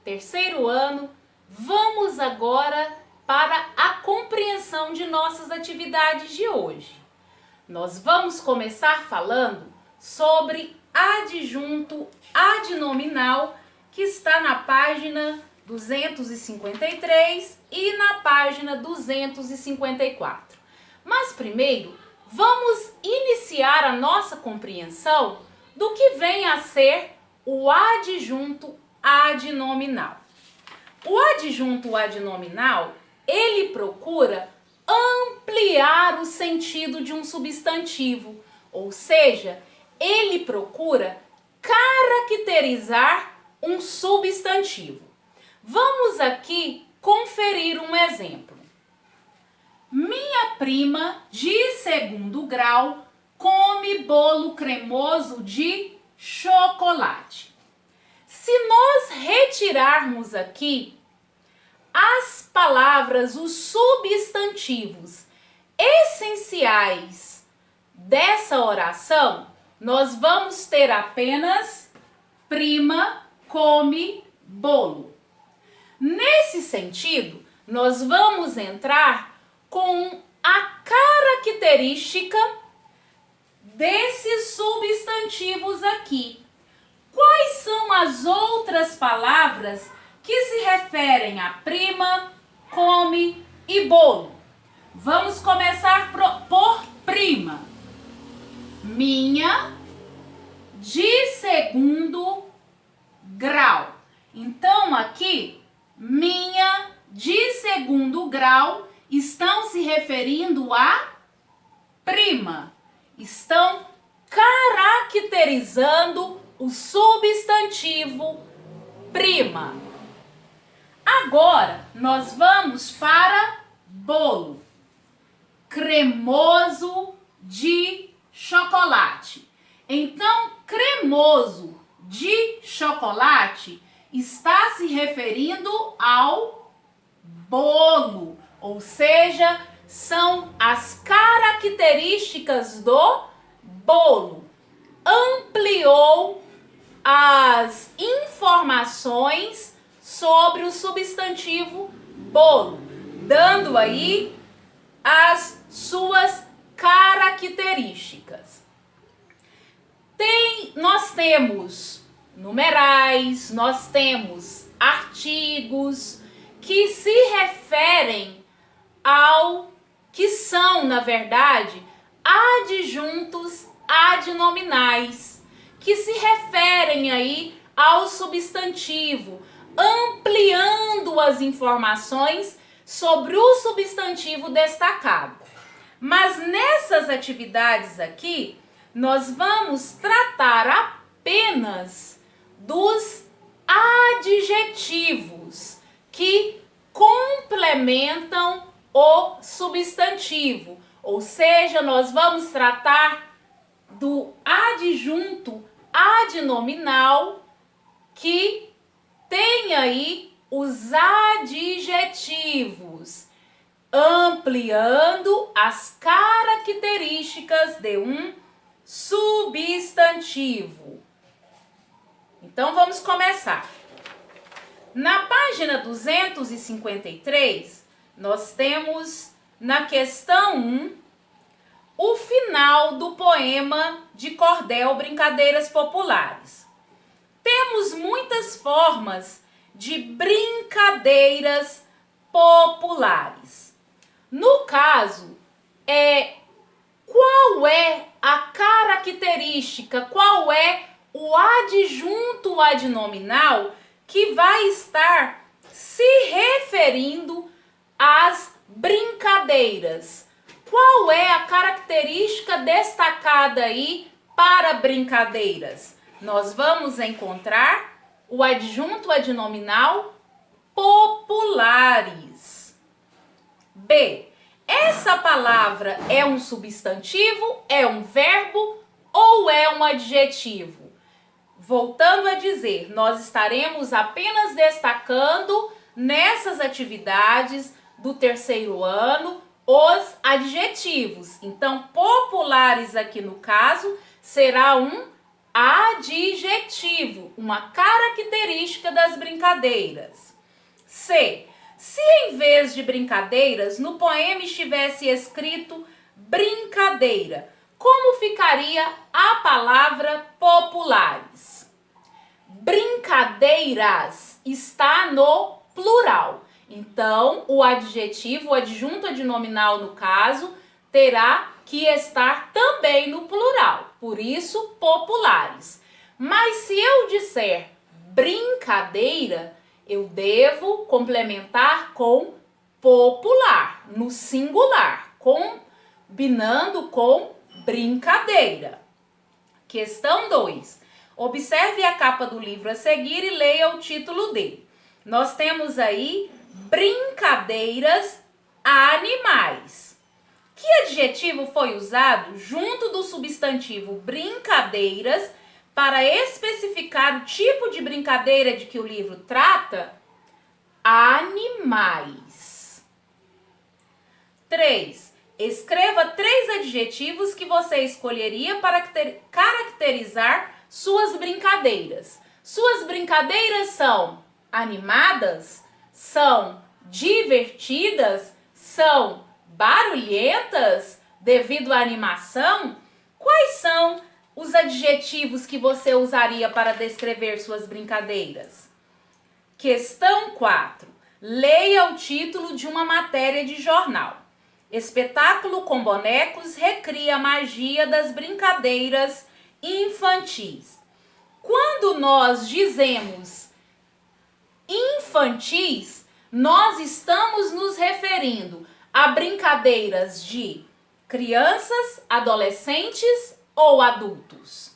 terceiro ano, vamos agora para a compreensão de nossas atividades de hoje. Nós vamos começar falando sobre adjunto adnominal, que está na página 253 e na página 254. Mas primeiro, vamos iniciar a nossa compreensão do que vem a ser o adjunto adnominal. O adjunto adnominal, ele procura ampliar o sentido de um substantivo, ou seja, ele procura caracterizar um substantivo. Vamos aqui conferir um exemplo. Minha prima de segundo grau come bolo cremoso de chocolate. Se nós retirarmos aqui as palavras, os substantivos essenciais dessa oração, nós vamos ter apenas prima come bolo. Nesse sentido, nós vamos entrar com a característica desses substantivos aqui. Quais são as outras palavras que se referem a prima, come e bolo? Vamos começar por prima. Minha de segundo grau. Então aqui, minha de segundo grau estão se referindo a prima. Estão caracterizando o substantivo prima. Agora, nós vamos para bolo cremoso de chocolate. Então, cremoso de chocolate está se referindo ao bolo, ou seja, são as características do bolo. Ampliou as informações sobre o substantivo bolo, dando aí as suas características. Nós temos numerais, nós temos artigos que se referem ao que são, na verdade, adjuntos adnominais, que se referem aí ao substantivo, ampliando as informações sobre o substantivo destacado. Mas nessas atividades aqui, nós vamos tratar apenas dos adjetivos que complementam o substantivo, ou seja, nós vamos tratar do adjunto adnominal que tem aí os adjetivos, ampliando as características de um substantivo. Então vamos começar. Na página 253, nós temos na questão 1 o final do poema de cordel Brincadeiras Populares. Temos muitas formas de brincadeiras populares. No caso, qual é a característica, qual é o adjunto adnominal que vai estar se referindo às brincadeiras? Qual é a característica destacada aí para brincadeiras? Nós vamos encontrar o adjunto adnominal populares. B. Essa palavra é um substantivo, é um verbo ou é um adjetivo? Voltando a dizer, nós estaremos apenas destacando nessas atividades do terceiro ano os adjetivos. Então, populares aqui no caso será um adjetivo, uma característica das brincadeiras. C. Se em vez de brincadeiras, no poema estivesse escrito brincadeira, como ficaria a palavra populares? Brincadeiras está no plural. Então, o adjetivo, o adjunto adnominal no caso, terá que estar também no plural. Por isso, populares. Mas se eu disser brincadeira, eu devo complementar com popular, no singular, combinando com brincadeira. Questão 2. Observe a capa do livro a seguir e leia o título dele. Nós temos aí brincadeiras animais. Que adjetivo foi usado junto do substantivo brincadeiras para especificar o tipo de brincadeira de que o livro trata? Animais. 3. Escreva 3 adjetivos que você escolheria para caracterizar suas brincadeiras. Suas brincadeiras são animadas? São divertidas? São barulhentas devido à animação? Quais são os adjetivos que você usaria para descrever suas brincadeiras? Questão 4. Leia o título de uma matéria de jornal. Espetáculo com bonecos recria a magia das brincadeiras infantis. Quando nós dizemos infantis, nós estamos nos referindo a brincadeiras de crianças, adolescentes ou adultos.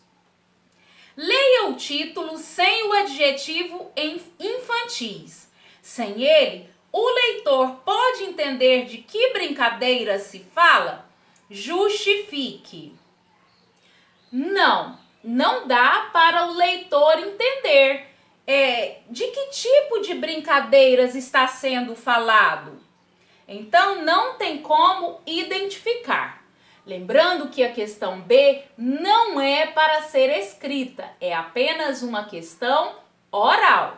Leia o título sem o adjetivo infantis. Sem ele, o leitor pode entender de que brincadeira se fala? Justifique. Não dá para o leitor entender de que tipo de brincadeiras está sendo falado. Então, não tem como identificar. Lembrando que a questão B não é para ser escrita, é apenas uma questão oral.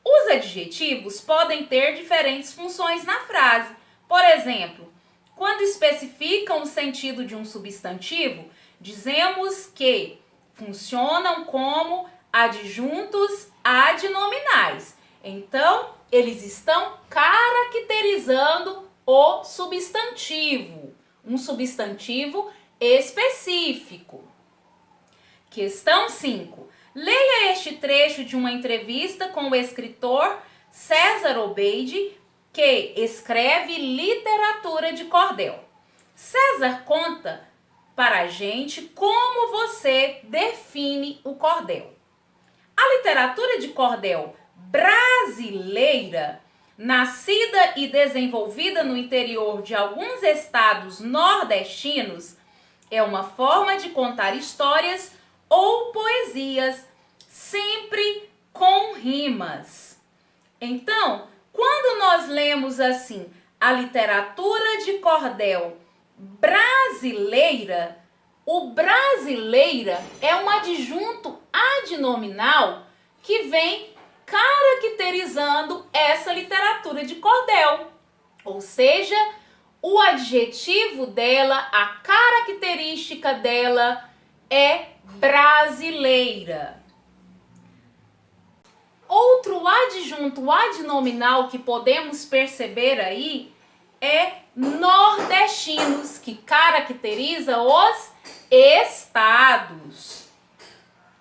Os adjetivos podem ter diferentes funções na frase. Por exemplo, quando especificam o sentido de um substantivo, dizemos que funcionam como adjuntos adnominais. Então, eles estão caracterizando o substantivo, um substantivo específico. Questão 5. Leia este trecho de uma entrevista com o escritor César Obeide, que escreve literatura de cordel. César conta para a gente como você define o cordel. A literatura de cordel brasileira, nascida e desenvolvida no interior de alguns estados nordestinos, é uma forma de contar histórias ou poesias, sempre com rimas. Então, quando nós lemos assim, a literatura de cordel brasileira, o brasileira é um adjunto adnominal que vem caracterizando essa literatura de cordel. Ou seja, o adjetivo dela, a característica dela é brasileira. Outro adjunto adnominal que podemos perceber aí é nordestinos, que caracteriza os estados.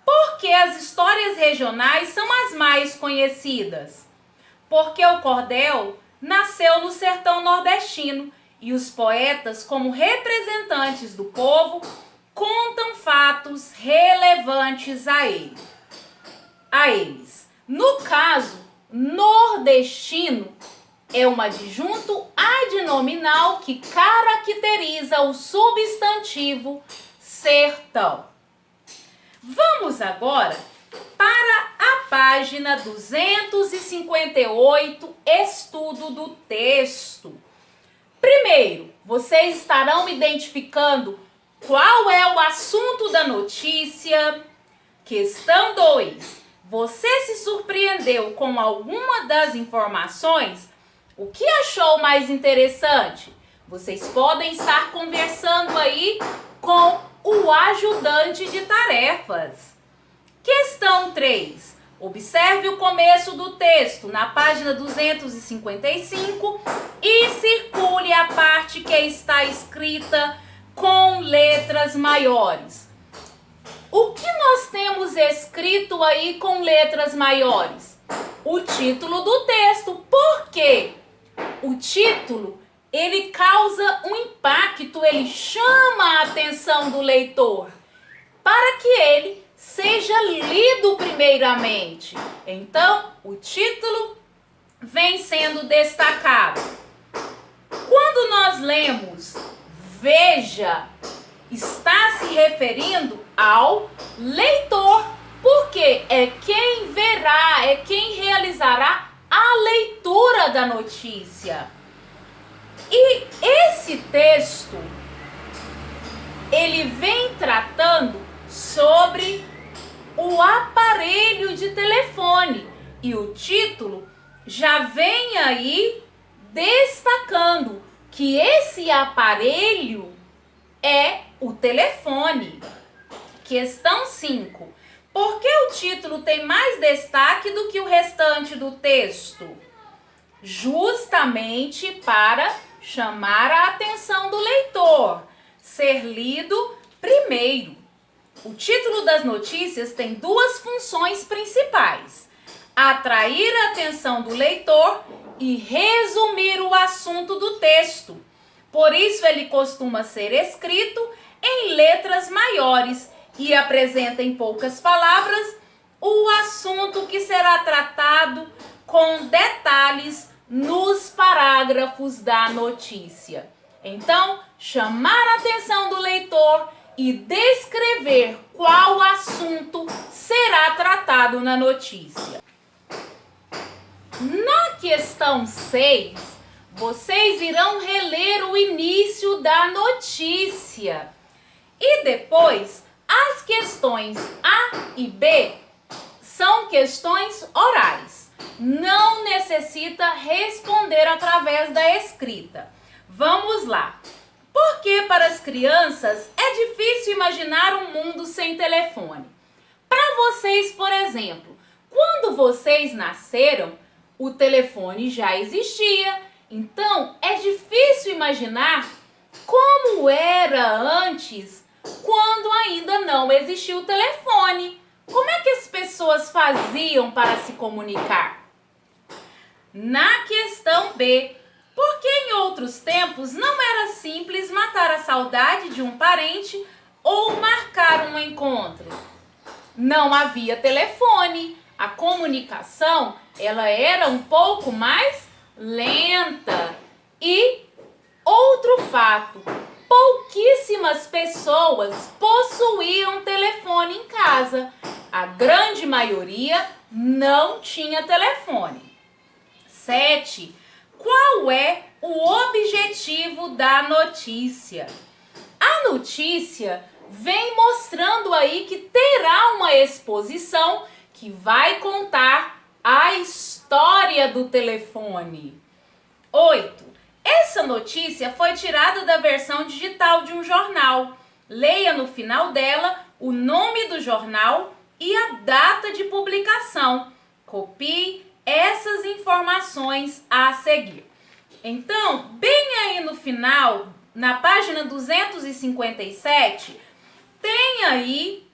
Por que as histórias regionais são as mais conhecidas? Porque o cordel nasceu no sertão nordestino e os poetas, como representantes do povo, contam fatos relevantes a eles. No caso, nordestino é um adjunto adnominal que caracteriza o substantivo sertão. Vamos agora para a página 258, estudo do texto. Primeiro, vocês estarão identificando Qual é o assunto da notícia? Questão 2. Você se surpreendeu com alguma das informações? O que achou mais interessante? Vocês podem estar conversando aí com o ajudante de tarefas. Questão 3. Observe o começo do texto na página 255 e circule a parte que está escrita com letras maiores. O que nós temos escrito aí com letras maiores? O título do texto. Por quê? O título, ele causa um impacto, ele chama a atenção do leitor para que ele seja lido primeiramente. Então, o título vem sendo destacado. Quando nós lemos veja, está se referindo ao leitor, porque é quem verá, é quem realizará a leitura da notícia. E esse texto, ele vem tratando sobre o aparelho de telefone. E o título já vem aí destacando que esse aparelho é o telefone. Questão 5. Por que o título tem mais destaque do que o restante do texto? Justamente para chamar a atenção do leitor, ser lido primeiro. O título das notícias tem duas funções principais: atrair a atenção do leitor e resumir o assunto do texto. Por isso ele costuma ser escrito em letras maiores e apresenta em poucas palavras o assunto que será tratado com detalhes nos parágrafos da notícia. Então, chamar a atenção do leitor e descrever qual assunto será tratado na notícia. Na questão 6, vocês irão reler o início da notícia. E depois, as questões A e B são questões orais. Não necessita responder através da escrita. Vamos lá. Porque para as crianças é difícil imaginar um mundo sem telefone. Para vocês, por exemplo, quando vocês nasceram, o telefone já existia. Então, é difícil imaginar como era antes, quando ainda não existia o telefone. Como é que as pessoas faziam para se comunicar? Na questão B, porque em outros tempos não era simples matar a saudade de um parente ou marcar um encontro. Não havia telefone, a comunicação ela era um pouco mais lenta. E outro fato, pouquíssimas pessoas possuíam telefone em casa. A grande maioria não tinha telefone. 7. Qual é o objetivo da notícia? A notícia vem mostrando aí que terá uma exposição que vai contar a história do telefone. 8. Essa notícia foi tirada da versão digital de um jornal. Leia no final dela o nome do jornal e a data de publicação. Copie essas informações a seguir. Então, bem aí no final, na página 257, tem aí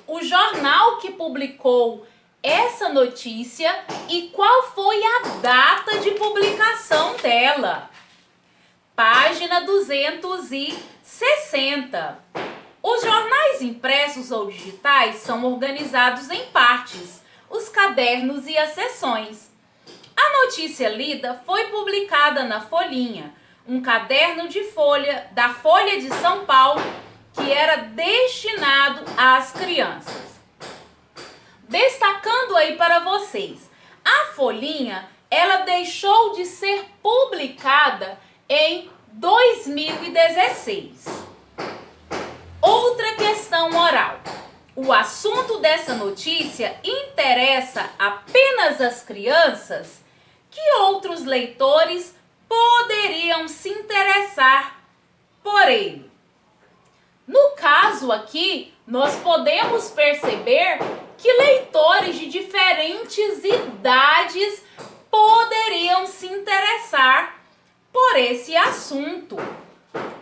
o jornal que publicou essa notícia e qual foi a data de publicação dela. Página 260. Os jornais impressos ou digitais são organizados em partes, os cadernos e as seções. A notícia lida foi publicada na Folhinha, um caderno de folha da Folha de São Paulo que era destinado às crianças. Destacando aí para vocês, a Folhinha, ela deixou de ser publicada em 2016. questão oral. O assunto dessa notícia interessa apenas as crianças? Que outros leitores poderiam se interessar por ele? No caso aqui, nós podemos perceber que leitores de diferentes idades poderiam se interessar por esse assunto.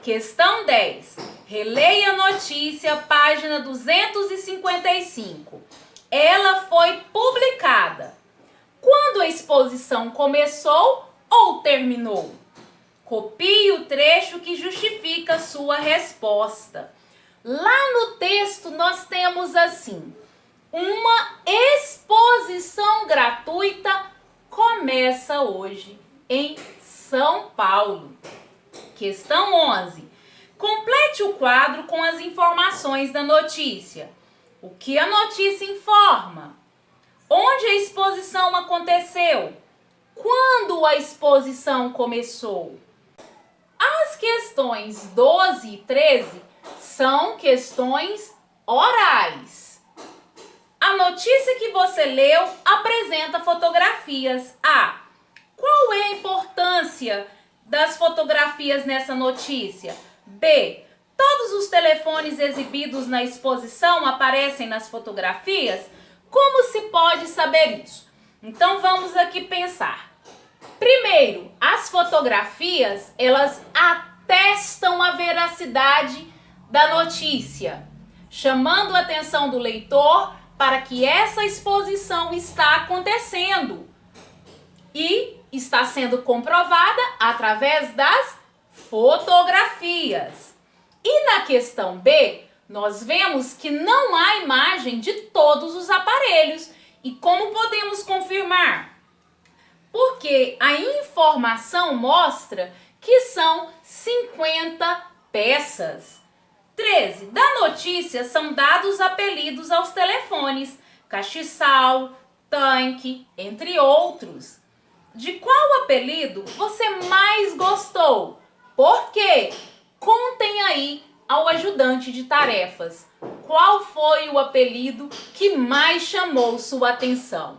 Questão 10. Releia a notícia, página 255. Ela foi publicada quando a exposição começou ou terminou? Copie o trecho que justifica sua resposta. Lá no texto nós temos assim: uma exposição gratuita começa hoje em São Paulo. Questão 11. Complete o quadro com as informações da notícia. O que a notícia informa? Onde a exposição aconteceu? Quando a exposição começou? As questões 12 e 13 são questões orais. A notícia que você leu apresenta fotografias. A. Qual é a importância das fotografias nessa notícia? B. Todos os telefones exibidos na exposição aparecem nas fotografias? Como se pode saber isso? Então vamos aqui pensar. Primeiro, as fotografias, elas atestam a veracidade da notícia, chamando a atenção do leitor para que essa exposição está acontecendo e está sendo comprovada através das fotografias. E na questão B, nós vemos que não há imagem de todos os aparelhos. E como podemos confirmar? Porque a informação mostra que são 50 peças. 13. Da notícia são dados apelidos aos telefones, castiçal, tanque, entre outros. De qual apelido você mais gostou? Por quê? Contem aí ao ajudante de tarefas. Qual foi o apelido que mais chamou sua atenção?